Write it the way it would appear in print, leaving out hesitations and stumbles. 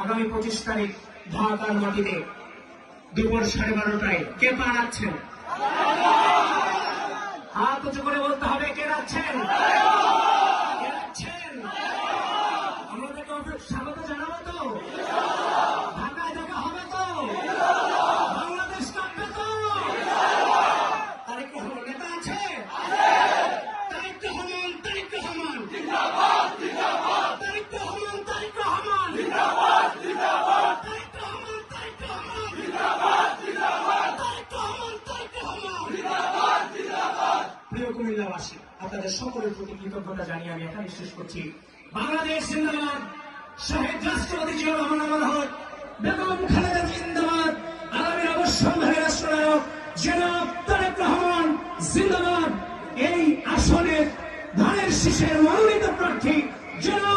আগামী 25 তারিখ ঢাকার মাটিতে দুপুর 12:30টায় কে পা রাখছেন? হাত উঁচু করে বলতে হবে, কে রাখছেন? কে রাখছেন? আমাদেরকে স্বাগত জানাবো তো? ঢাকায় দেখা হবে তো? বাংলাদেশ কাঁপবে তো? তারেক রহমান নেতা আছে? তারেক রহমান, তারেক রহমান তারেক রহমান, তারেক রহমান তারেক রহমান, তারেক রহমান তারেক রহমান। প্রিয় কুমিল্লাবাসী, আপনাদের সকলের প্রতি কৃতজ্ঞতা জানিয়ে আমি এখানে শেষ করছি। বাংলাদেশ জিন্দাবাদ, শহীদ রাষ্ট্রপতি জিয়াউর রহমান আমার হক, বেগম খালেদা জিন্দাবাদ, আগামীর অবশ্যম্ভাবী রাষ্ট্রনায়ক জনাব তারেক রহমান জিন্দাবাদ। এই আসনের ধানের শীষের মনোনীত প্রার্থী জনাব